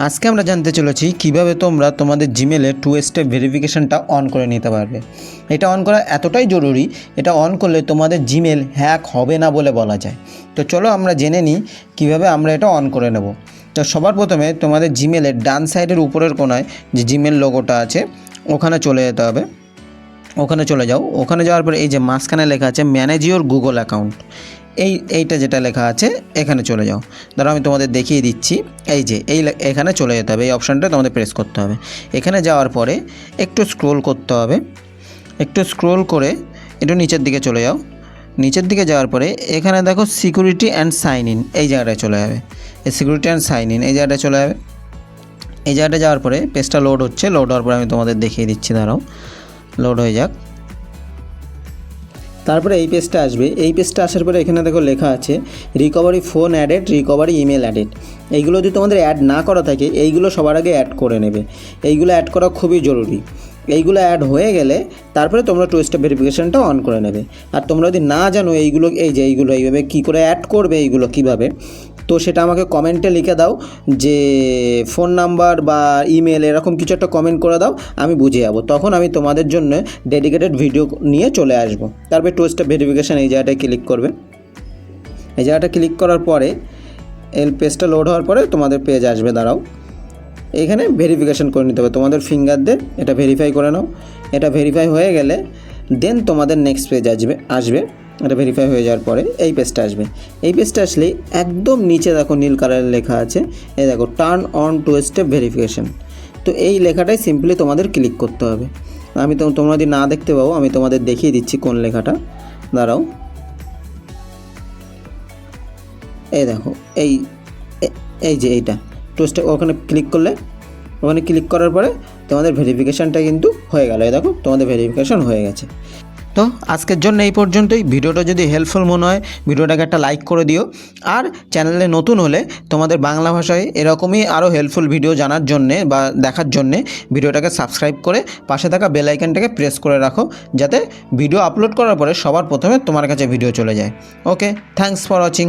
আজকে আমরা জানতে চলেছি কিভাবে তোমরা তোমাদের জিমেলে 2 স্টেপ ভেরিফিকেশনটা অন করে নিতে পারবে। এটা অন করা এতটাই জরুরি, এটা অন করলে তোমাদের জিমেল হ্যাক হবে না বলে বলা যায়। তো চলো আমরা জেনে নিই কিভাবে আমরা এটা অন করে নেব। তো সবার প্রথমে তোমাদের জিমেলের ডান সাইডের উপরের কোণায় যে জিমেল লোগোটা আছে ওখানে চলে যেতে হবে। ওখানে চলে যাও। ওখানে যাওয়ার পরে এই যে মাঝখানে লেখা আছে ম্যানেজ ইওর গুগল অ্যাকাউন্ট, এইটা যেটা লেখা আছে এখানে চলে যাও। ধরো আমি তোমাদের দেখিয়ে দিচ্ছি, এই যে এখানে চলে যেতে হবে, এই অপশানটা তোমাদের প্রেস করতে হবে। এখানে যাওয়ার পরে একটু স্ক্রোল করতে হবে, একটু স্ক্রোল করে একটু নিচের দিকে চলে যাও। নিচের দিকে যাওয়ার পরে এখানে দেখো সিকিউরিটি অ্যান্ড সাইন ইন, এই জায়গাটায় চলে যাবে। এই সিকিউরিটি অ্যান্ড সাইন ইন এই জায়গাটায় চলে যাবে। এই জায়গাটা যাওয়ার পরে পেজটা লোড হচ্ছে, লোড হওয়ার পরে আমি তোমাদের দেখিয়ে দিচ্ছি, দাঁড়াও লোড হয়ে যাক। তারপরে এই পেজটা আসবে। এই পেজটা আসার পরে এখানে দেখো লেখা আছে recovery phone added, recovery email added. এইগুলো যদি তোমাদের অ্যাড না করা থাকে এইগুলো সবার আগে অ্যাড করে নেবে। এইগুলো অ্যাড করা খুবই জরুরি। এইগুলো অ্যাড হয়ে গেলে তারপরে তোমরা 2 স্টেপ ভেরিফিকেশনটা অন করে নেবে। আর তোমরা যদি না জানো এইগুলো এইভাবে কী করে অ্যাড করবে, এইগুলো কীভাবে, তো সেটা আমাকে কমেন্টে লিখে দাও, যে ফোন নাম্বার বা ইমেল এরকম কিছু একটা কমেন্ট করে দাও, আমি বুঝে যাবো। তখন আমি তোমাদের জন্য ডেডিকেটেড ভিডিও নিয়ে চলে আসবো। তারপরে 2 স্টেপ ভেরিফিকেশান এই জায়গাটায় ক্লিক করবে। এই জায়গাটা ক্লিক করার পরে এই পেজটা লোড হওয়ার পরে তোমাদের পেজ আসবে, দাঁড়াও এখানে ভেরিফিকেশান করে নিতে হবে তোমাদের ফিঙ্গার দিয়ে। এটা ভেরিফাই করে নাও। এটা ভেরিফাই হয়ে গেলে দেন তোমাদের নেক্সট পেজ আসবে। এটা ভেরিফাই হয়ে যাওয়ার পরে এই পেজটা আসবে। এই পেজটা আসলে একদম নিচে দেখো নীল কালারের লেখা আছে, এই দেখো টার্ন অন 2 স্টেপ ভেরিফিকেশান। তো এই লেখাটাই সিম্পলি তোমাদের ক্লিক করতে হবে। আমি তোমরা যদি না দেখতে পাও আমি তোমাদের দেখিয়ে দিচ্ছি কোন লেখাটা, দাঁড়াও এই দেখো এই যে এইটা 2 স্টেপ, ওখানে ক্লিক করলে, ওখানে ক্লিক করার পরে তোমাদের ভেরিফিকেশানটা কিন্তু হয়ে গেল। এই দেখো তোমাদের ভেরিফিকেশান হয়ে গেছে। তো আজকের জন্য এই পর্যন্তই। ভিডিওটা যদি হেল্পফুল মনে হয় ভিডিওটাকে একটা লাইক করে দিও। আর চ্যানেলে নতুন হলে তোমাদের বাংলা ভাষায় এরকমই আরও হেল্পফুল ভিডিও জানার জন্যে বা দেখার জন্যে ভিডিওটাকে সাবস্ক্রাইব করে পাশে থাকা বেল আইকনটাকে প্রেস করে রাখো, যাতে ভিডিও আপলোড করার পরে সবার প্রথমে তোমার কাছে ভিডিও চলে যায়। ওকে, থ্যাঙ্কস ফর ওয়াচিং।